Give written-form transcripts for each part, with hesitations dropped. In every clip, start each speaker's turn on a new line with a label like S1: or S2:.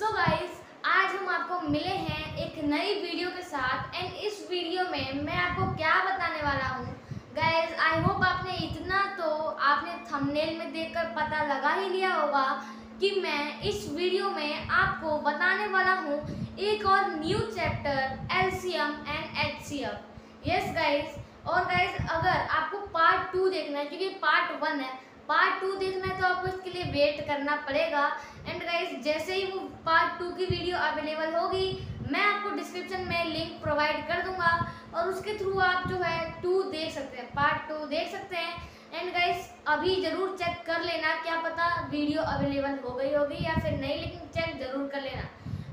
S1: So guys, आज हम आपको मिले हैं एक नई वीडियो के साथ। एंड इस वीडियो में मैं आपको क्या बताने वाला हूँ गाइस, आई होप आपने इतना तो आपने थंबनेल में देखकर पता लगा ही लिया होगा कि मैं इस वीडियो में आपको बताने वाला हूँ एक और new chapter LCM and HCF. Yes guys, और गाइस अगर आपको पार्ट 2 देखना है, क्योंकि पार्ट 1 है, पार्ट 2 देखना है तो आपको इसके लिए वेट करना पड़ेगा। एंड गाइस जैसे ही वो पार्ट 2 की वीडियो अवेलेबल होगी मैं आपको डिस्क्रिप्शन में लिंक प्रोवाइड कर दूंगा और उसके थ्रू आप जो है 2 देख सकते हैं, पार्ट 2 देख सकते हैं। एंड गाइस अभी ज़रूर चेक कर लेना, क्या पता वीडियो अवेलेबल हो गई होगी या फिर नहीं, लेकिन चेक ज़रूर कर लेना।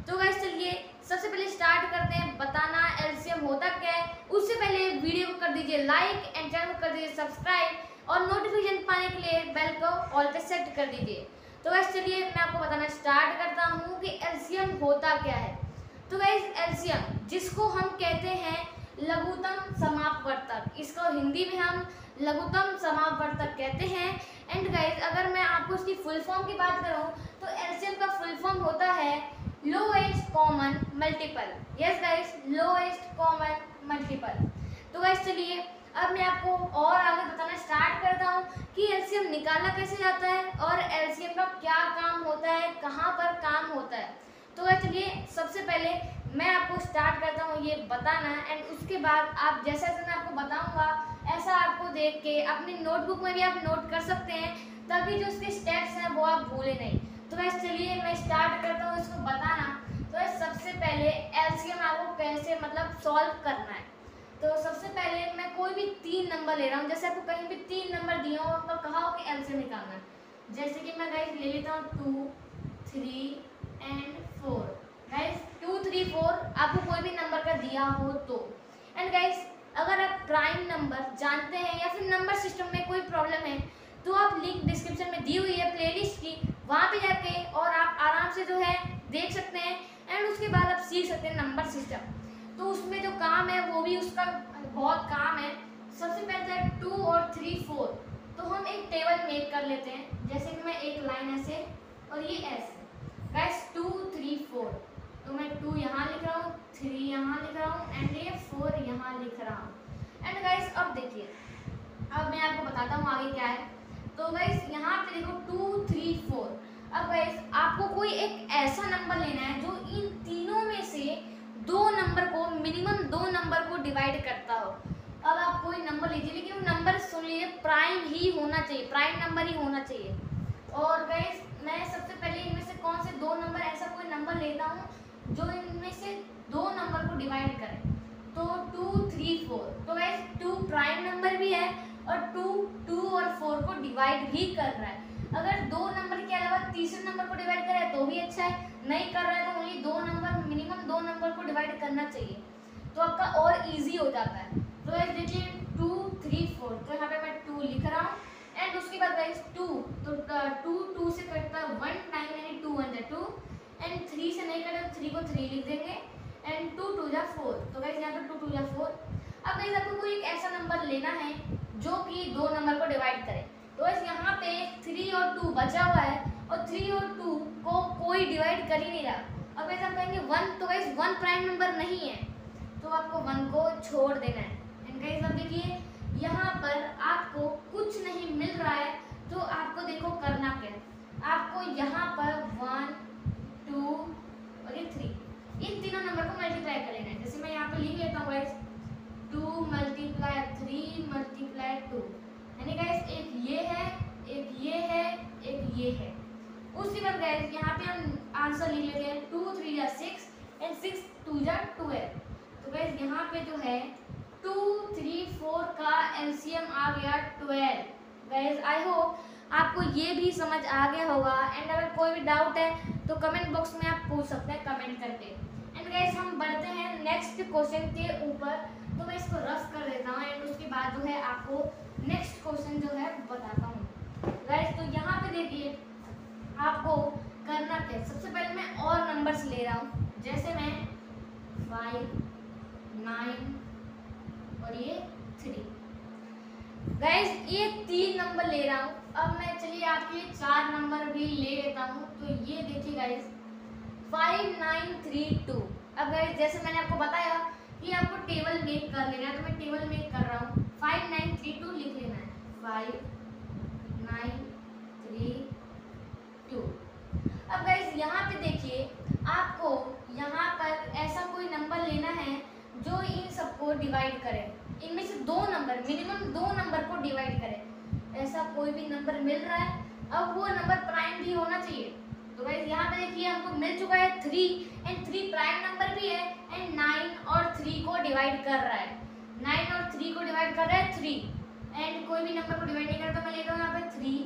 S1: तो गाइस चलिए सबसे पहले स्टार्ट करते हैं बताना एलसीएम होता क्या है। उससे पहले वीडियो को कर दीजिए लाइक एंड चैनल को कर दीजिए सब्सक्राइब और नोटिफिकेशन पाने के लिए बेल को ऑल पे सेट कर दीजिए। तो गाइस चलिए मैं आपको बताना स्टार्ट करता हूँ कि एलसीएम होता क्या है। तो गाइस एलसीएम जिसको हम कहते हैं लघुत्तम समापवर्तक, इसको हिंदी में हम लघुत्तम समापवर्तक कहते हैं। एंड गाइस अगर मैं आपको इसकी फुल फॉर्म की बात करूँ तो एलसीएम का फुल फॉर्म होता है lowest common multiple. Yes guys, lowest common multiple. तो गाइस चलिए अब मैं आपको और आगे बताना स्टार्ट करता हूँ कि एलसीएम निकाला कैसे जाता है और एलसीएम का क्या काम होता है, कहाँ पर काम होता है। तो गाइस चलिए सबसे पहले मैं आपको स्टार्ट करता हूँ ये बताना। एंड उसके बाद आप जैसा जैसा मैं आपको बताऊँगा ऐसा आपको देख के अपनी नोटबुक में भी आप नोट कर सकते हैं, ताकि जो उसके स्टेप्स हैं वो आप भूलें नहीं। तो गाइस चलिए मैं स्टार्ट करता हूँ इसको बताना। तो सबसे पहले एलसीएम आपको कैसे सॉल्व करना है। तो सबसे पहले मैं कोई भी 3 नंबर ले रहा हूँ, जैसे आपको कहीं भी 3 नंबर दिए हो और कहा हो कि एलसीएम निकालना है। जैसे कि मैं गाइस ले लेता हूँ 2, 3 एंड 4। गाइस 2, 3, 4 आपको कोई भी नंबर का दिया हो तो। एंड गाइस अगर आप प्राइम नंबर जानते हैं या फिर नंबर सिस्टम में कोई प्रॉब्लम है तो आप लिंक डिस्क्रिप्शन में दी हुई है प्लेलिस्ट की, वहाँ पे जाके और आप आराम से जो है देख सकते हैं। एंड उसके बाद आप सीख सकते हैं नंबर सिस्टम। तो उसमें जो काम है वो भी उसका बहुत काम है। सबसे पहले है 2 और 3, 4। तो हम एक टेबल मेक कर लेते हैं, जैसे कि मैं एक लाइन ऐसे और ये ऐसे। गाइस 2, 3, 4, तो मैं 2 यहाँ लिख रहा हूँ, 3 यहाँ लिख रहा हूँ एंड ये 4 यहाँ लिख रहा हूँ। एंड गाइस अब देखिए, अब मैं आपको बताता हूँ आगे क्या है। तो गाइस यहाँ पे देखो 2, 3, 4। अब गाइस आपको कोई एक ऐसा नंबर लेना है जो इन तीनों में से 2 नंबर को, मिनिमम 2 नंबर को डिवाइड करता हो। अब आप कोई नंबर लीजिए, लेकिन वो नंबर सुन लीजिए प्राइम ही होना चाहिए, प्राइम नंबर ही होना चाहिए। और गाइस मैं सबसे पहले इनमें से कौन से 2 नंबर, ऐसा कोई नंबर लेता हूँ जो इनमें से 2 नंबर को डिवाइड करे। तो 2, 3, 4। तो गाइस 2 प्राइम नंबर भी है और 2 और 4 को डिवाइड भी कर रहा है। अगर 2 नंबर के अलावा तीसरे नंबर को डिवाइड करे तो भी अच्छा है, नहीं कर रहा है तो ओनली 2 नंबर, मिनिमम 2 नंबर को डिवाइड करना चाहिए, तो आपका और इजी हो जाता है। तो गाइस देखिए 2, 3, 4, तो यहाँ पे मैं 2 लिख रहा हूँ। एंड उसके बाद गाइस 2, तो 2 से कटता है 1 टाइम, यानी 2 1 2। एंड 3 से नहीं कटे तो 3 को 3 लिख देंगे। एंड 2 2 4। तो गाइस यहाँ पे 2 2 4। अब गाइस आपको कोई एक ऐसा नंबर लेना है जो कि 2 नंबर को डिवाइड करे। तो गाइस यहाँ पे 3 और 2 बचा हुआ है और 3 और 2 को कोई डिवाइड कर ही नहीं रहा। अब गाइस आप कहेंगे 1, तो गाइस 1 प्राइम नंबर नहीं है, तो आपको 1 को छोड़ देना है। एंड गाइस अब देखिए यहाँ पर आपको कुछ नहीं मिल रहा है, तो आपको देखो करना क्या है। आपको यहाँ पर 1, 2 और ये 3, इन तीनों नंबर को मल्टीप्लाई कर लेना है। जैसे मैं यहाँ पे लिख लेता हूँ गाइस 2 × 3 × 2, यानी गाइस एक ये है, एक ये है, एक ये है। उसके बाद गाइस यहाँ पे हम आंसर लिख लेते हैं 2 3 6 एंड 6 2 12। तो गाइस यहाँ पे जो है 2 3 4 का एलसीएम आ गया 12। गाइस आई होप आपको ये भी समझ आ गया होगा। एंड अगर कोई भी डाउट है तो कमेंट बॉक्स में आप पूछ सकते हैं कमेंट करके। एंड गाइस हम बढ़ते हैं नेक्स्ट क्वेश्चन के ऊपर, तो मैं इसको रफ कर देता हूँ एंड उसके बाद जो है आपको नेक्स्ट क्वेश्चन जो है बताता हूँ। गाइस तो यहाँ पे देखिए आपको करना क्या है। सबसे पहले मैं और नंबर्स ले रहा हूँ, जैसे मैं 5, 9 और ये 3। गाइस ये 3 नंबर ले रहा हूँ। अब मैं चलिए आपके 4 नंबर भी ले लेता हूँ। तो ये देखिए गाइस 5932। अब गाइस जैसे मैंने आपको बताया कि आपको टेबल मेक कर लेना है, तो मैं टेबल मेक कर रहा हूँ। 5932 लिख लेना है, 5932। अब गाइस यहाँ पे देखिए, आपको यहाँ पर ऐसा कोई नंबर लेना है जो इन सबको डिवाइड करे। इनमें से दो नंबर, मिनिमम दो नंबर को डिवाइड करे। ऐसा कोई भी नंबर मिल रहा है, अब वो नंबर प्राइम भी होना चाहिए। तो गाइस यहाँ पे देखिए हमको मिल चुका है 3, एंड 3 प्राइम नंबर भी है, एंड 9 और 3 को डिवाइड कर रहा है। 9 और 3 को डिवाइड कर रहा है 3, एंड कोई भी नंबर को डिवाइड नहीं करता, मैं लेता हूँ यहाँ पे 3।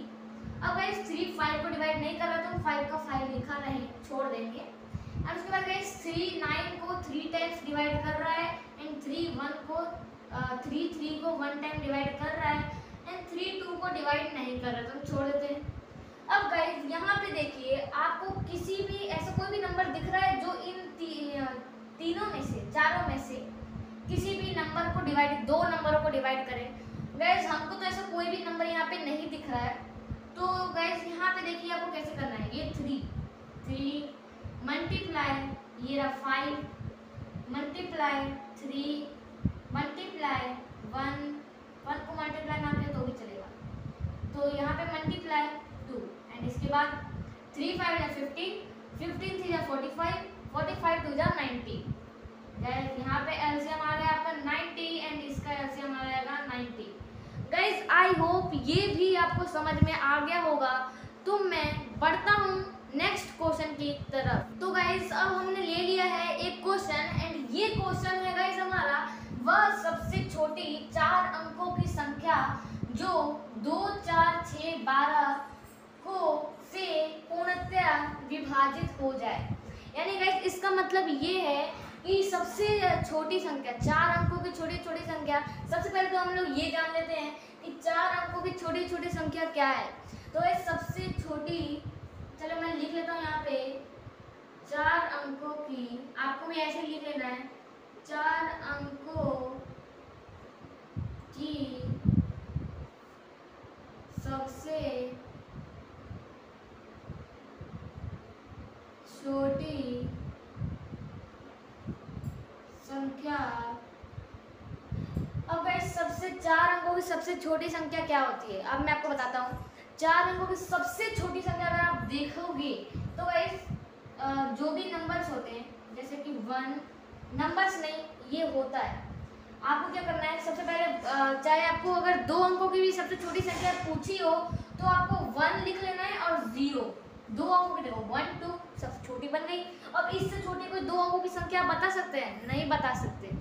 S1: अब गाइस 3 5 को डिवाइड नहीं कर रहा, तो 5 का 5 लिखा नहीं, छोड़ देंगे। और उसके बाद गाइस 3 9 को 3 टाइम्स डिवाइड कर रहा है, एंड 3 1 को 3 को 1 टाइम डिवाइड कर रहा है, एंड 3 2 को डिवाइड नहीं कर रहा, तो हम छोड़ देते हैं। अब गाइस यहाँ पे देखिए, आपको किसी भी ऐसा कोई भी नंबर दिख रहा है जो इन तीनों में से, चारों में से किसी भी नंबर को डिवाइड, दो नंबरों को डिवाइड करें। गाइस हमको तो ऐसा कोई भी नंबर यहाँ पे नहीं दिख रहा है, तो गाइस यहाँ पे देखिए आपको कैसे करना है। ये 3 मल्टीप्लाई, ये रहा 5 मल्टीप्लाई 3 मल्टीप्लाई 1 को मल्टीप्लाई ना करें तो भी चलेगा, तो यहाँ पे मल्टीप्लाई 2, एंड इसके बाद 3 5 या 15, 15 3 या 45, 45 2 या 90। गाइस यहाँ पे एलसीएम आ गया आपका 90, एंड इसका एलसीएम आ जाएगा 90। गाइस आई होप ये भी आपको समझ में आ गया होगा, तो मैं बढ़ता हूँ नेक्स्ट क्वेश्चन की तरफ। तो गाइस अब हमने ले लिया है एक क्वेश्चन, एंड ये क्वेश्चन है गाइस हमारा वह सबसे छोटी 4 अंकों की संख्या जो 2 4 6 12 को से पूर्णतः विभाजित हो जाए। यानी गाइस इसका मतलब ये है कि सबसे छोटी संख्या, 4 अंकों की छोटी छोटी संख्या। सबसे पहले तो हम लोग ये जान लेते हैं कि 4 अंकों की छोटी छोटी संख्या क्या है। तो ये सबसे छोटी, चलो मैं लिख लेता हूँ यहाँ पे 4 अंकों की, आपको भी ऐसे लिख लेना है, 4 अंकों की सबसे छोटी संख्या। अब गाइस सबसे 4 अंकों की सबसे छोटी संख्या क्या होती है, अब मैं आपको बताता हूँ। 4 अंकों की सबसे छोटी संख्या अगर आप देखोगे तो गाइस जो भी नंबर्स होते हैं, जैसे कि 1, नंबर्स नहीं, ये होता है। आपको क्या करना है, सबसे पहले चाहे आपको अगर 2 अंकों की भी सबसे छोटी संख्या पूछी हो तो आपको 1 लिख लेना है और 0, 2 अंकों की देखो 1 2 सबसे छोटी बन गई। अब इससे छोटी कोई 2 अंकों की संख्या बता सकते हैं, नहीं बता सकते।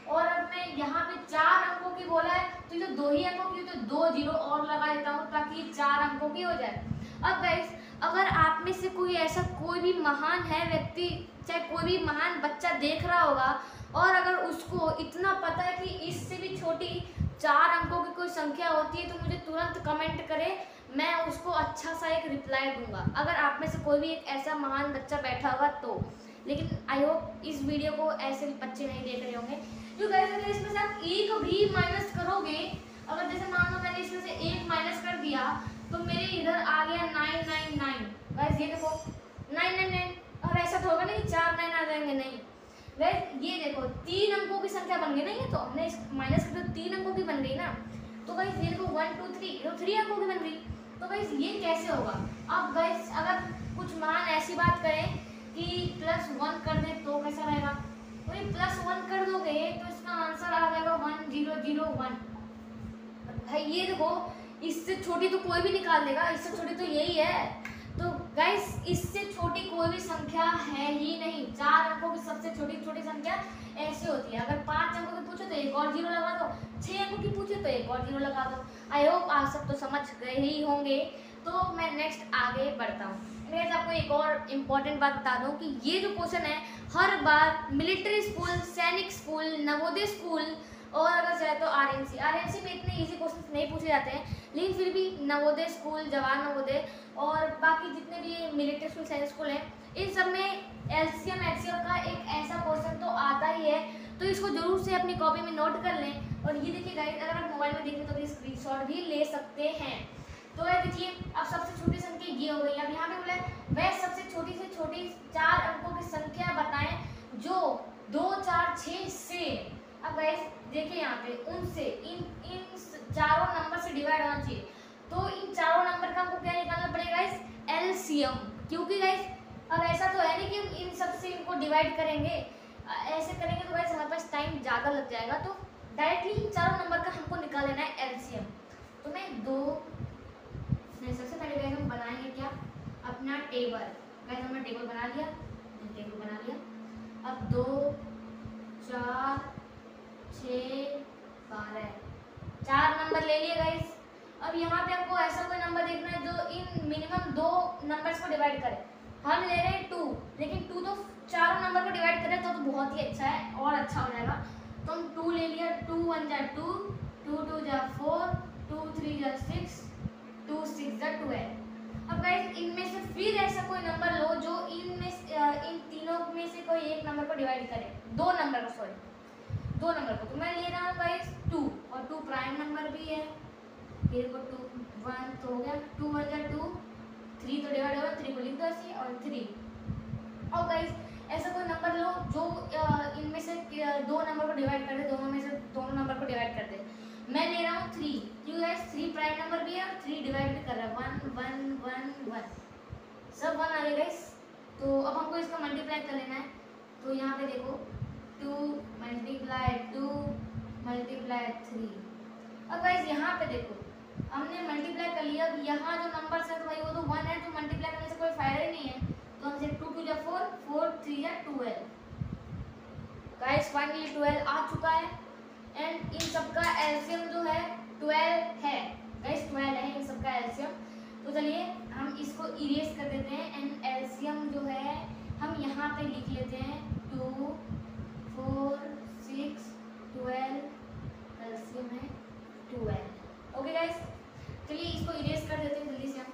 S1: और अब मैं यहाँ पे 4 अंकों की बोला है, तो ये तो 2 ही अंकों की, तो 2 0 और लगा देता हूँ ताकि 4 अंकों की हो जाए। अब गाइस अगर आप में से कोई ऐसा कोई भी महान है व्यक्ति, चाहे कोई भी महान बच्चा देख रहा होगा, और अगर उसको इतना पता है कि इससे भी छोटी 4 अंकों की कोई संख्या होती है, तो मुझे तुरंत कमेंट करे, मैं उसको अच्छा सा एक रिप्लाई दूंगा। अगर आप में से कोई भी एक ऐसा महान बच्चा बैठा होगा तो। लेकिन आई होप इस वीडियो को ऐसे बच्चे नहीं देख रहे होंगे। जो गाइस अगर इसमें से आप एक भी माइनस करोगे, अगर जैसे मान लो मैंने इसमें से एक माइनस कर दिया, तो मेरे इधर आ गया 999। गाइस ये देखो 999, अब ऐसा तो होगा नहीं 4 9 आ जाएंगे, नहीं गाइस ये देखो 3 अंकों की संख्या बन गई ना, ये तो हमने माइनस कर तो 3 अंकों की बन गई ना। तो गाइस ये देखो 1 2 3, तो 3 अंकों की बन गई। तो गाइस ये कैसे होगा। अब गाइस अगर कुछ महान ऐसी बात करें कि +1 कर दे तो कैसा रहेगा, तो ये +1 कर दोगे तो इसका आंसर आ जाएगा 1001। भाई ये देखो इससे छोटी तो कोई भी निकाल देगा, इससे छोटी तो यही है। तो गाइस इससे छोटी कोई भी संख्या है ही नहीं। 4 अंकों की सबसे छोटी छोटी संख्या ऐसी होती है। अगर 5 अंकों की पूछे तो एक और 0 लगा दो, 6 अंकों की पूछे तो एक और 0 लगा दो। आई होप आप सब तो समझ गए ही होंगे। तो मैं नेक्स्ट आगे बढ़ता हूँ। मैं आपको एक और इम्पॉर्टेंट बात बता दूँ कि ये जो क्वेश्चन है हर बार मिलिट्री स्कूल, सैनिक स्कूल, नवोदय स्कूल और अगर चाहे तो आरएनसी में इतने इजी क्वेश्चन नहीं पूछे जाते हैं, लेकिन फिर भी नवोदय स्कूल, जवाहर नवोदय और बाकी जितने भी मिलिट्री स्कूल, सैनिक स्कूल हैं, इन सब में एलसीएम एचसीएफ का एक ऐसा क्वेश्चन तो आता ही है। तो इसको जरूर से अपनी कॉपी में नोट कर लें। और ये देखिए गाइस, अगर आप मोबाइल में देख रहे तो स्क्रीनशॉट भी ले सकते हैं। तो देखिए अब सबसे छोटी संख्या ये हो गई। अब यहाँ पे बोला है वह सबसे छोटी से छोटी 4 अंकों की संख्या बताएं जो 2, 4, 6 से, अब गाइस देखिए यहाँ पे उनसे इन चारों नंबर से डिवाइड होना चाहिए। तो इन चारों नंबर का हमको क्या निकालना पड़ेगा गाइस? एलसीएम। क्योंकि गाइस अब ऐसा तो है नहीं कि हम इन सब से इनको डिवाइड करेंगे, ऐसे करेंगे तो गाइस हमारे पास टाइम ज़्यादा लग जाएगा। तो डायरेक्टली इन चारों नंबर का हमको निकाल लेना है एलसीएम। तो मैं सबसे पहले गाइस हम बनाएंगे क्या? अपना टेबल। गाइस हमने टेबल बना लिया, अब 2, 4, 6, 12 4 नंबर ले लिए गाइस। अब यहाँ पे आपको ऐसा कोई नंबर देखना है जो इन मिनिमम 2 नंबर्स को डिवाइड करे। हम ले रहे हैं 2, लेकिन 2 तो चारों नंबर को डिवाइड करें तो बहुत ही अच्छा है और अच्छा हो जाएगा। तो हम 2 ले लिया, 2 1 जा 2, 2 2 जा 4, 2 3 जा 6, 2 6 जा 12। अब गाइस इनमें से फिर ऐसा कोई नंबर लो जो इन तीनों में से कोई एक नंबर को डिवाइड करे, 2 नंबर को। तो मैं ले रहा हूँ गाइस 2, और 2 प्राइम नंबर भी है। फिर को 2 1 तो हो गया, 2 1 जा 2, 3 तो डिवाइड होगा, 3 को लिख दो ऐसे और 3। और गाइस ऐसा कोई नंबर लो जो इनमें से 2 नंबर को डिवाइड कर दे, दोनों में से दोनों नंबर को डिवाइड कर दे। मैं ले रहा हूँ 3, क्योंकि गाइस 3 प्राइम नंबर भी है और 3 डिवाइड भी कर रहा है, 1 1 1 1 सब 1 आ गया गाइस। तो अब हमको इसका मल्टीप्लाई कर लेना है। तो यहाँ पे देखो 2 मल्टीप्लाई 2 मल्टीप्लाई 3। अब गाइस यहाँ पे देखो हमने मल्टीप्लाई कर लिया। अब यहाँ जो नंबर है तो भाई वो तो 1 है, तो मल्टीप्लाई करने से कोई फायदा ही नहीं है। तो हमसे 2 2 जा 4, 4 3 जा 12। गाइस फाइनली 12 आ चुका है। एंड इन सबका एलसीएम जो है 12 है गाइस, 12 है इन सबका एलसीएम। तो चलिए हम इसको इरेज कर देते हैं। एंड एलसीएम जो है हम यहाँ पे लिख लेते हैं 2 4 6 12, एलसीएम है 12। ओके गाइस, चलिए इसको इरेज कर देते हैं जल्दी से हम।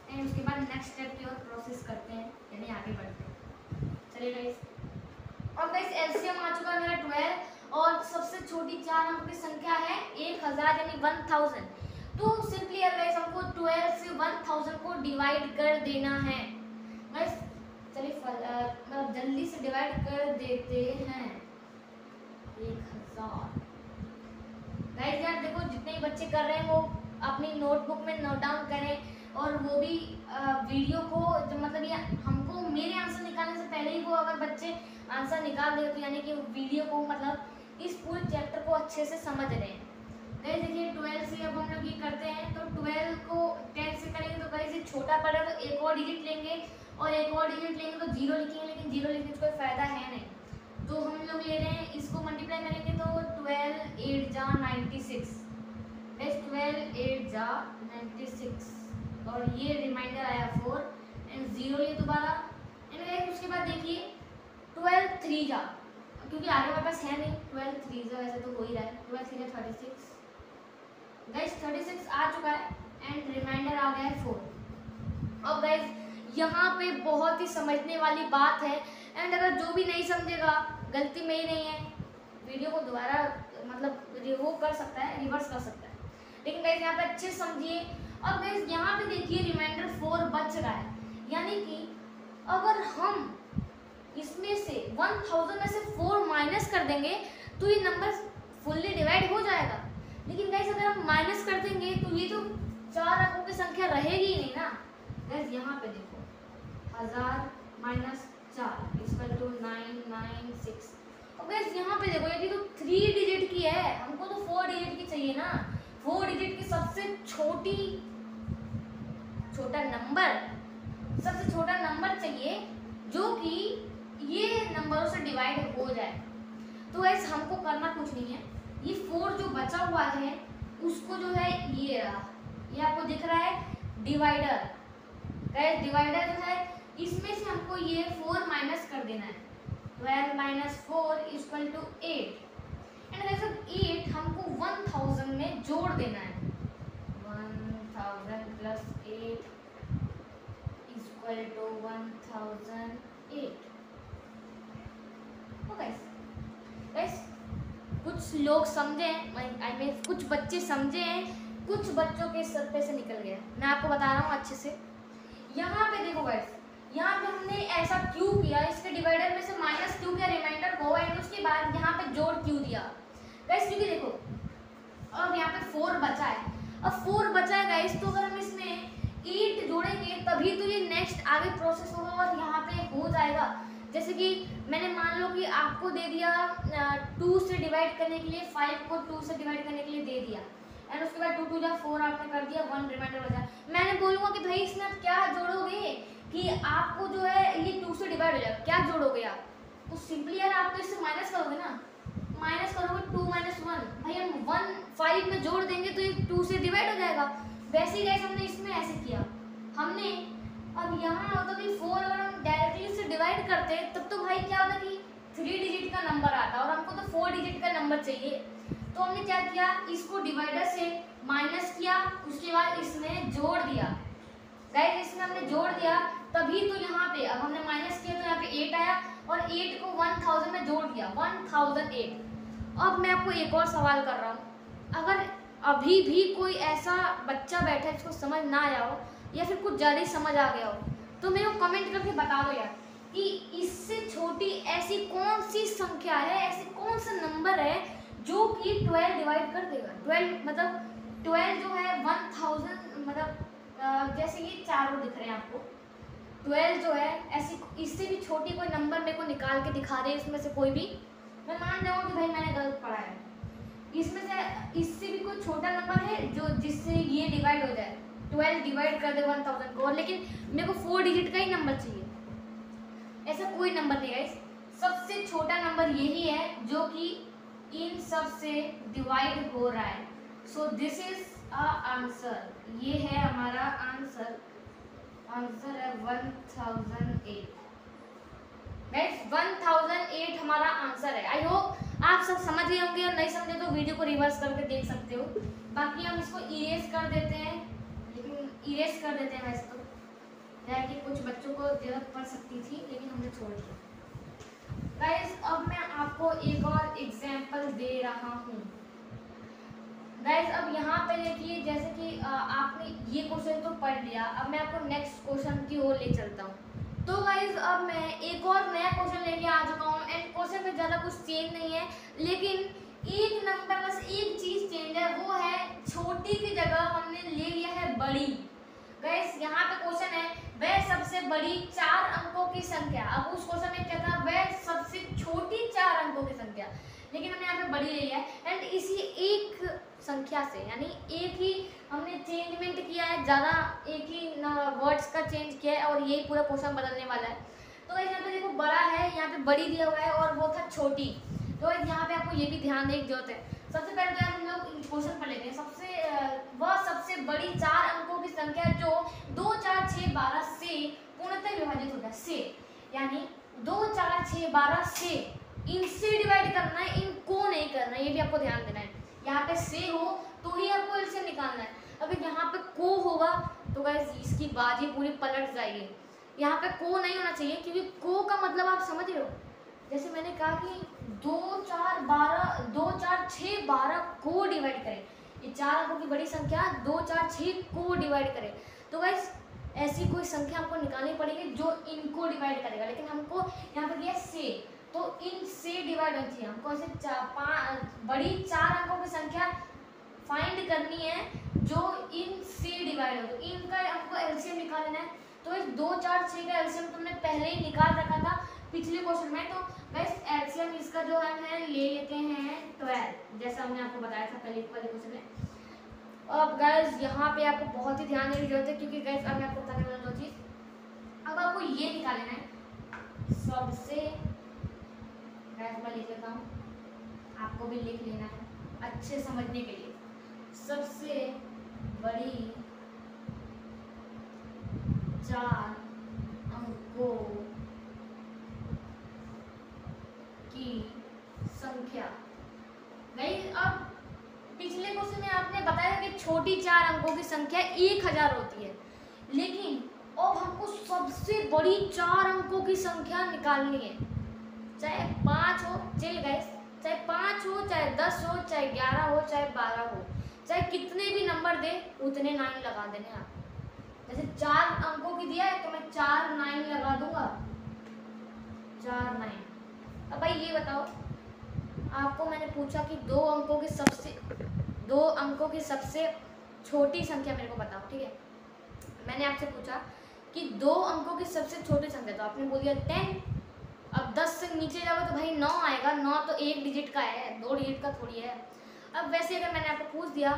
S1: एंड उसके बाद नेक्स्ट स्टेप की ओर प्रोसेस करते हैं, यानी आगे बढ़ते हैं। चलिए गाइस, अब गाइस एलसीएम आ चुका है मेरा 12, और सबसे छोटी 4 अंक की संख्या है 1000 यानी 1000। तो सिंपली गाइस हमको 12 से 1000 को डिवाइड कर देना है। गाइस चलिए मतलब जल्दी से डिवाइड कर देते हैं 1000। गाइस यार देखो जितने भी बच्चे कर रहे हैं वो अपनी नोटबुक में नोट डाउन करें, और वो भी वीडियो को जो मतलब ये हमको मेरे आंसर निकालने से पहले ही वो अगर बच्चे आंसर निकाल दे तो यानी कि वीडियो को मतलब इस पूरे चैप्टर को अच्छे से समझ रहे हैं। गाइस देखिए 12 से अब हम लोग ये करते हैं, तो 12 को 10 से करेंगे तो गाइस ये छोटा पड़ा तो एक और डिजिट लेंगे, और एक और डिजिट लेंगे तो 0 लिखेंगे, लेकिन 0 लिखने से कोई फायदा है नहीं। तो हम लोग ले रहे हैं इसको मल्टीप्लाई करेंगे तो 12 8 जा 96। गाइस 12 8 जा 96, और ये रिमाइंडर आया 4 एंड 0 लिए दोबारा। एंड गाइस उसके बाद देखिए 12 3 जा, क्योंकि आगे हमारे पास है नहीं, 12 3 जा वैसे तो हो ही रहा है, 12 3 जा 36। गाइस 36 आ चुका है एंड रिमाइंडर आ गया है 4। अब गाइस यहाँ पे बहुत ही समझने वाली बात है, एंड अगर जो भी नहीं समझेगा गलती में ही नहीं है, वीडियो को दोबारा मतलब वो कर सकता है, रिवर्स कर सकता है, लेकिन गाइस यहाँ पे अच्छे समझिए। अब गाइस यहाँ पे देखिए रिमाइंडर 4 बच रहा है, यानी कि अगर हम इसमें से 1000 में से 4 माइनस कर देंगे तो ये नंबर फुल्ली डिवाइड हो जाएगा। लेकिन गाइस अगर हम माइनस कर देंगे तो ये तो 4 अंकों की संख्या रहेगी ही नहीं ना। गाइस यहाँ पे देखो 1000 माइनस 4 इक्वल टू 996। और गाइस यहाँ पे देखो ये तो 3 डिजिट की है, हमको तो 4 डिजिट की चाहिए ना। 4 डिजिट की सबसे छोटा नंबर चाहिए जो कि ये नंबरों से डिवाइड हो जाए। तो गाइस हमको करना कुछ नहीं है, ये 4 जो बचा हुआ है उसको जो है ये रहा, ये आपको दिख रहा है डिवाइडर। गाइस डिवाइडर जो है इसमें से हमको ये 4 माइनस कर देना है, 12 minus 4 equal to 8। And guys 8 हमको 1000 में जोड़ देना है, 1000 प्लस 8 इक्वल टू 1008। गाइस कुछ लोग समझे, आई मीन कुछ बच्चे समझे हैं, कुछ बच्चों के सर पे से निकल गया। मैं आपको बता रहा हूँ अच्छे से। यहाँ पे देखो गाइस, यहाँ पे हमने ऐसा क्यों किया, इसके डिवाइडर क्यू का रिमाइंडर को एंड उसके बाद यहाँ पे जोड़ क्यू दिया गाइस, क्योंकि देखो अब यहाँ पे 4 बचा है, अब 4 बचा है गाइस, तो अगर हम इसमें 8 जोड़ेंगे तभी तो ये नेक्स्ट आगे प्रोसेस होगा और यहाँ पे हो जाएगा। जैसे कि मैंने मान लो कि आपको दे दिया 2 से डिवाइड करने के लिए, 5 को 2 से डिवाइड करने के लिए दे दिया एंड उसके बाद 2 2 जा 4 आपने कर दिया, 1 रिमाइंडर बचा। मैंने बोलूँगा कि भाई इसमें आप क्या जोड़ोगे कि आपको जो है ये 2 से डिवाइड हो जाएगा, क्या जोड़ोगे आप? तो सिंपली यार आप तो इससे माइनस करोगे ना, माइनस करोगे 2 - 1, भाई हम 1 5 में जोड़ देंगे तो ये 2 से डिवाइड हो जाएगा। वैसे ही गाइस हमने इसमें ऐसे किया, हमने अब यहाँ होता कि 4 अगर हम डायरेक्टली से डिवाइड करते तब तो भाई क्या होता कि 3 डिजिट का नंबर आता और हमको तो 4 डिजिट का नंबर चाहिए। तो हमने क्या किया, इसको डिवाइडर से माइनस किया, उसके बाद इसमें जोड़ दिया गाइस, इसमें हमने जोड़ दिया तभी तो यहाँ पे अब हमने माइनस किया तो यहाँ पे 8 आया और 8 को 1000 में जोड़ दिया, 1008। अब मैं आपको एक और सवाल कर रहा हूँ, अगर अभी भी कोई ऐसा बच्चा बैठा है जिसको समझ ना आया हो या फिर कुछ ज़्यादा ही समझ आ गया हो तो मेरे को कमेंट करके बता दो यार कि इससे छोटी ऐसी कौन सी संख्या है, ऐसी कौन सा नंबर है जो कि 12 डिवाइड कर देगा। 12 मतलब 12 जो है 1000 मतलब जैसे ये चारों दिख रहे हैं आपको, 12 जो है ऐसी इससे भी छोटी कोई नंबर मेरे को निकाल के दिखा दे इसमें से कोई भी, मैं मान जाऊँ कि भाई मैंने गलत पढ़ा है। इसमें से इससे भी कोई छोटा नंबर है जो जिससे ये डिवाइड हो जाए, 12 डिवाइड कर दे 1000 को, और लेकिन मेरे को 4 डिजिट का ही नंबर चाहिए, ऐसा कोई नंबर नहीं है। सबसे छोटा नंबर यही है जो कि इन सब से डिवाइड हो रहा है। सो दिस इज आंसर, ये है हमारा आंसर, आंसर है 1008 गाइस, 1008 हमारा आंसर है। आई होप आप सब समझ गए होंगे, और नहीं समझे तो वीडियो को रिवर्स करके देख सकते हो। बाकी हम इसको इरेज कर देते हैं, लेकिन इरेज कर देते हैं वैसे तो कि कुछ बच्चों को जरूरत पड़ सकती थी लेकिन हमने छोड़ दिया। गाइस अब मैं आपको एक और एग्जांपल दे रहा हूँ। गाइस अब यहाँ पे देखिए, जैसे कि आपने ये क्वेश्चन तो पढ़ लिया, अब मैं आपको नेक्स्ट क्वेश्चन की ओर ले चलता हूँ। तो गाइस अब मैं एक और नया क्वेश्चन लेके आ चुका हूँ एंड क्वेश्चन में ज़्यादा कुछ चेंज नहीं है, लेकिन एक नंबर बस एक चीज़ चेंज है, वो है छोटी की जगह हमने ले लिया है बड़ी। गाइस यहाँ पे क्वेश्चन है वह सबसे बड़ी 4 अंकों की संख्या, अब उस क्वेश्चन में क्या था, वह सबसे छोटी 4 अंकों की संख्या, लेकिन हमने यहाँ पे बड़ी ले लिया है एंड इसी एक संख्या से, यानी एक ही हमने चेंजमेंट किया है, ज़्यादा एक ही वर्ड्स का चेंज किया है और यही पूरा क्वेश्चन बदलने वाला है। तो यहाँ पे देखो बड़ा है, यहाँ पे बड़ी दिया हुआ है और वो था छोटी, तो यहाँ पे आपको ये भी ध्यान देने की जरूरत है। सबसे पहले तो हम लोग क्वेश्चन पढ़ लेते हैं। वह सबसे बड़ी 4 अंकों की संख्या जो 2 4 6 12 से पूर्णतः विभाजित होता है, से यानी 2 4 6 12 से इनसे डिवाइड करना है, इनको नहीं करना है, ये भी आपको ध्यान देना है। यहाँ पे से हो तो ही आपको एलसीएम निकालना है, अगर यहाँ पे को होगा तो गाइस इसकी बाजी पूरी पलट जाएगी। यहाँ पे को नहीं होना चाहिए क्योंकि को का मतलब आप समझ रहे हो, जैसे मैंने कहा कि 2 4 6 12 को डिवाइड करें, ये 4 अंकों की बड़ी संख्या 2 4 6 को डिवाइड करें, तो गाइस ऐसी कोई संख्या हमको निकालनी पड़ेगी जो इनको डिवाइड करेगा, लेकिन हमको यहाँ पे दिया से, तो इन से डिवाइड होनी चाहिए। हमको ऐसे बड़ी 4 अंकों की संख्या फाइंड करनी है जो इन से डिवाइड हो, तो इनका हमको एलसीएम निकालना है। तो इस 2 4 6 का एलसीएम तुमने पहले ही निकाल रखा था पिछले क्वेश्चन में, तो गाइस एलसीएम इसका जो है ले लेते हैं 12, जैसा हमने आपको बताया था पहले वाले क्वेश्चन में। अब गाइस यहाँ पे आपको बहुत ही ध्यान देने की जरूरत है क्योंकि गाइस अब मैं आपको बताने वाला दो चीज़, अब आपको ये निकालना है सबसे, गाइस मैं लिख लेता हूँ, आपको भी लिख लेना है अच्छे समझने के लिए। सबसे बड़ी 4 अंकों की संख्या। गाइस अब पिछले क्वेश्चन में आपने बताया कि छोटी 4 अंकों की संख्या 1000 होती है, लेकिन अब हमको सबसे बड़ी 4 अंकों की संख्या निकालनी है, चाहे 5 हो, चल गाइस चाहे 5 हो, चाहे 10 हो, चाहे 11 हो, चाहे 12 हो, चाहे कितने भी नंबर दे उतने 9 लगा देने आप। जैसे 4 अंकों की दिया है तो मैं 4 9 लगा दूंगा, 4 9। अब भाई ये बताओ, आपको मैंने पूछा कि दो अंकों की सबसे छोटी संख्या मेरे को बताओ, ठीक है। मैंने आपसे पूछा कि दो अंकों की सबसे छोटी संख्या, तो आपने बोल दिया 10। अब 10 से नीचे जाओगे तो भाई 9 आएगा। 9 तो एक डिजिट का है, 2 डिजिट का थोड़ी है। अब वैसे अगर मैंने आपको पूछ दिया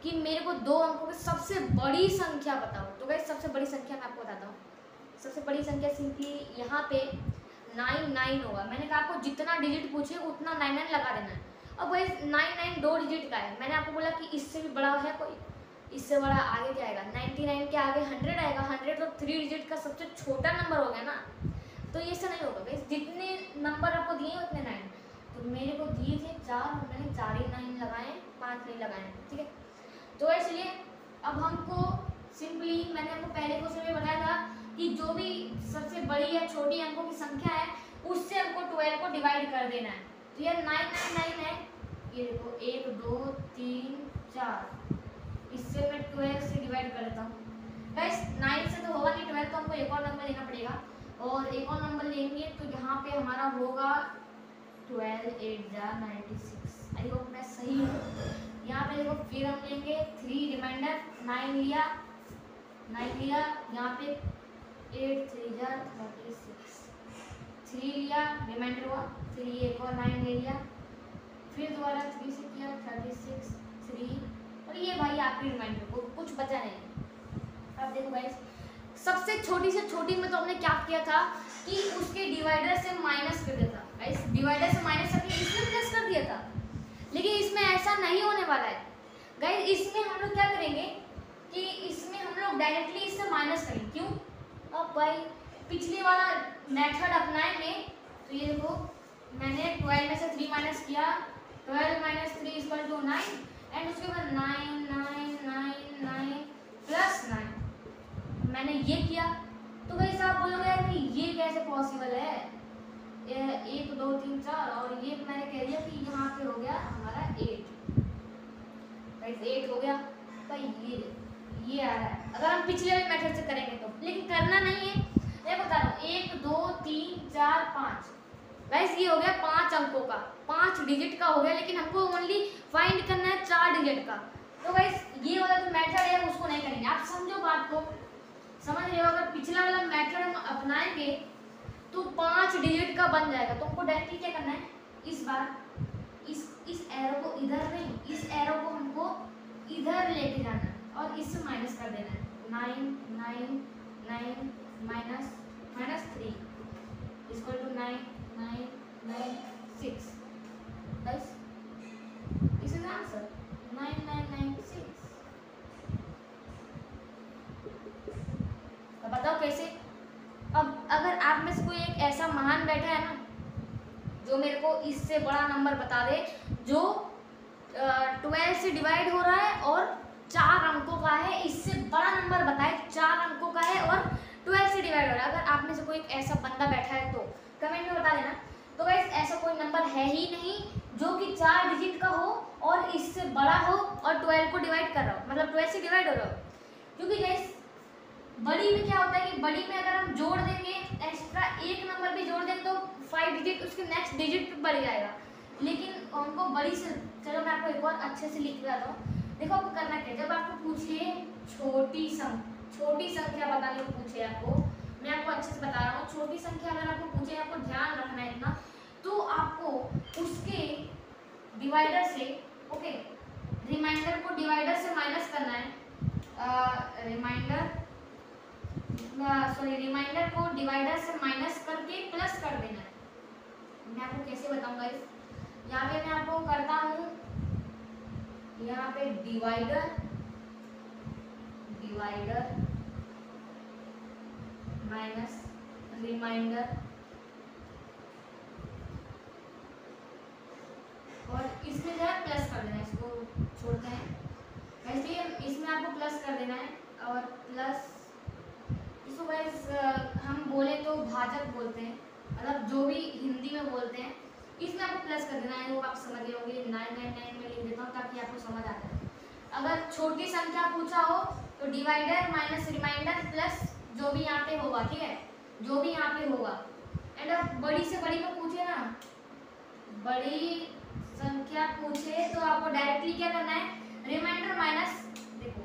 S1: कि मेरे को दो अंकों की सबसे बड़ी संख्या बताओ, तो गाइस सबसे बड़ी संख्या मैं आपको बताता हूँ। सबसे बड़ी संख्या सिंपली यहाँ पे 99 होगा। मैंने कहा आपको जितना डिजिट पूछे उतना 99 लगा देना है। अब भाई 99 2 डिजिट का है। मैंने आपको बोला कि इससे भी बड़ा है कोई, इससे बड़ा आगे क्या आएगा, 99 के आगे 100 आएगा। 100 तो 3 डिजिट का सबसे छोटा नंबर हो गया ना, तो ये ऐसा नहीं होगा भाई। जितने नंबर आपको दिए उतने 9, तो मेरे को दिए थे 4 और मैंने 4 ही 9 लगाए, 5 नहीं लगाए, ठीक है। तो इसलिए अब हमको सिंपली, मैंने आपको पहले क्वेश्चन में बताया था कि जो भी सबसे बड़ी या छोटी अंकों की संख्या है उससे हमको 12 को डिवाइड कर देना है। तो ये 999 है, ये देखो 1 2 3 4, इससे मैं 12 से डिवाइड कर देता हूँ। गाइस 9 से तो होगा नहीं 12, तो हमको एक और नंबर लेना पड़ेगा, और एक और नंबर लेंगे तो यहाँ पे हमारा होगा 12 8 जा 96। आई होप मैं सही हूँ। यहाँ पे देखो फिर हम लेंगे 3 रिमाइंडर, 9 लिया, यहाँ पे 8 3 जा 36, 3 लिया, रिमाइंडर हुआ, फिर ये एक और 9 ले लिया, फिर दोबारा 3 से किया 36 3, और ये भाई आपकी रिमाइंडर को कुछ बचा नहीं। अब देखो भाई सबसे छोटी से छोटी में तो हमने क्या किया था कि उसके डिवाइडर से माइनस कर दिया था। गाइस डिवाइडर से माइनस करके इसमें प्लस कर दिया था, लेकिन इसमें ऐसा नहीं होने वाला है। गाइस इसमें हम लोग क्या करेंगे कि इसमें हम लोग डायरेक्टली इससे माइनस करेंगे। क्यों? अब भाई पिछले वाला मेथड अपनाएंगे, तो ये देखो मैंने 12 में से 3 माइनस किया, 12 - 3 = 9, एंड उसके बाद 9 9 9 9 प्लस 9 मैंने ये किया। तो भाई साहब बोलोगे यार कि ये कैसे पॉसिबल है, 1 2 3 4, और ये मैंने कह दिया कि यहाँ पे हो गया हमारा 8, गाइस 8 हो गया। भाई ये आ रहा है अगर हम पिछले वाले मेथड से करेंगे तो, लेकिन करना नहीं है। मैं बता रहा हूँ 1 2 3 4 5, गाइस ये हो गया 5 अंकों का, 5 डिजिट का हो गया, लेकिन हमको ओनली फाइंड करना है 4 डिजिट का। तो गाइस ये वाला जो मेथड है उसको नहीं करेंगे। आप समझो बात को, समझ रहे हो? अगर पिछला वाला मेथड हम अपनाएंगे तो 5 डिजिट का बन जाएगा। तो हमको डायरेक्टली क्या करना है, इस बार इस एरो को इधर नहीं, इस एरो को हमको इधर लेके जाना है और इससे माइनस कर देना है। 9 9 9 minus 3 = 9 9 9 6। Guys this is answer 9996। अब बताओ कैसे। अब अगर आप में से कोई एक ऐसा महान बैठा है ना जो मेरे को इससे बड़ा नंबर बता दे, जो 12 से डिवाइड हो रहा है और 4 अंकों का है, इससे बड़ा नंबर बताए 4 अंकों का है और 12 से डिवाइड हो रहा है। अगर आप में से कोई एक ऐसा बंदा बैठा है तो कमेंट में बता देना। तो गाइस ऐसा कोई नंबर है ही नहीं जो कि 4 डिजिट का हो और इससे बड़ा हो और 12 को डिवाइड कर रहा हो, मतलब 12 से डिवाइड हो रहा हो। क्योंकि गाइस बड़ी में क्या होता है कि बड़ी में अगर हम जोड़ देंगे, एक्स्ट्रा एक नंबर भी जोड़ दें तो 5 डिजिट उसके नेक्स्ट डिजिट पे बढ़ जाएगा। लेकिन हमको बड़ी से, चलो मैं आपको एक और अच्छे से लिख रहा हूँ। देखो आपको करना क्या है, जब आपको पूछिए छोटी संख्या बताने को पूछे आपको, मैं आपको अच्छे से बता रहा हूँ। छोटी संख्या अगर आपको पूछे, आपको ध्यान रखना है इतना, तो आपको उसके डिवाइडर से, ओके, रिमाइंडर को डिवाइडर से माइनस करना है। रिमाइंडर को डिवाइडर से माइनस करके प्लस कर देना है। मैं आपको कैसे बताऊंगा इस, यहाँ पे मैं आपको करता हूँ, यहाँ पे डिवाइडर माइनस रिमाइंडर, और इसमें जो है प्लस कर देना है, इसको छोड़ते हैं। वैसे इसमें आपको प्लस कर देना है, और प्लस इसको गाइस हम बोले तो भाजक बोलते हैं, मतलब जो भी हिंदी में बोलते हैं, इसमें आपको प्लस कर देना है। वो आप समझ गए होंगे, 999 में लिख देता हूँ ताकि आपको समझ आ जाए। अगर छोटी संख्या पूछा हो तो डिवाइडर माइनस रिमाइंडर प्लस जो भी यहाँ पे होगा, ठीक है, जो भी यहाँ पे होगा। एंड अब बड़ी से बड़ी में पूछे ना बड़ी संख्या पूछे तो आपको डायरेक्टली क्या करना है, रिमाइंडर माइनस, देखो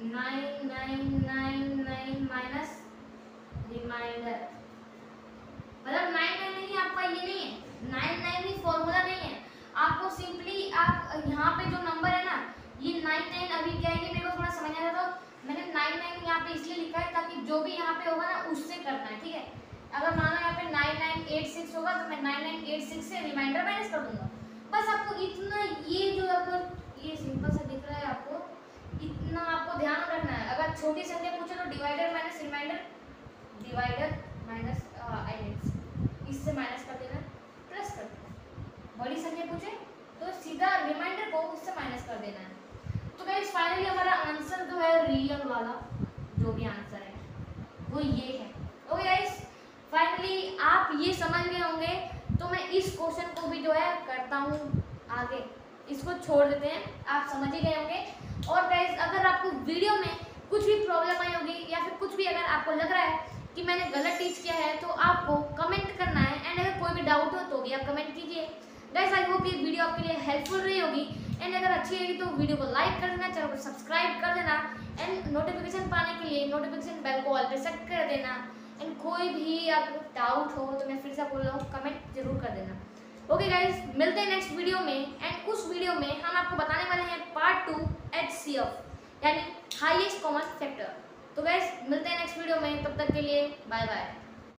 S1: 9999 माइनस रिमाइंडर, मतलब 99 नहीं, आपका ये नहीं है 99 फॉर्मूला नहीं है, आपको सिंपली आप यहाँ पे जो नंबर है ना ये 99, अभी क्या है कि मेरे को थोड़ा समझ आया था तो मैंने 99 यहाँ पे इसलिए लिखा है ताकि जो भी यहाँ पे होगा ना उससे करना है, ठीक है। अगर मानो यहाँ पे 9986 होगा तो मैं 9986 से रिमाइंडर माइनस कर दूंगा। बस आपको इतना, ये जो आपको ये सिंपल सा दिख रहा है आपको, इतना आपको ध्यान रखना है। अगर छोटी संख्या पूछे तो divider minus remainder, divider minus इससे माइनस कर देना, प्लस कर देना। बड़ी संख्या पूछे तो सीधा रिमाइंडर को उससे माइनस कर देना है। तो गाइस फाइनली हमारा आंसर जो है रियल वाला जो भी आंसर है वो ये है। ओके गाइस, फाइनली आप ये समझ गए होंगे, तो मैं इस क्वेश्चन को भी जो है करता हूँ आगे, इसको छोड़ देते हैं, आप समझ ही गए होंगे। और गाइस अगर आपको वीडियो में कुछ भी प्रॉब्लम आई होगी या फिर कुछ भी अगर आपको लग रहा है कि मैंने गलत टीच किया है तो आपको कमेंट करना है, एंड अगर कोई भी डाउट हो तो भी आप कमेंट कीजिए। गाइस आई होप ये वीडियो आपके लिए हेल्पफुल रही होगी, एंड अगर अच्छी लगी तो वीडियो को लाइक कर देना, चैनल को सब्सक्राइब कर देना, एंड नोटिफिकेशन पाने के लिए नोटिफिकेशन बेल को ऑल पे सेट कर देना। एंड कोई भी आपको डाउट हो तो मैं फिर से बोल रहा हूँ, कमेंट जरूर कर देना। ओके गाइस, मिलते हैं नेक्स्ट वीडियो में, एंड उस वीडियो में हम आपको बताने वाले हैं पार्ट 2 HCF यानी हाईएस्ट कॉमन फैक्टर। तो गाइस मिलते हैं नेक्स्ट वीडियो में, तब तक के लिए बाय बाय।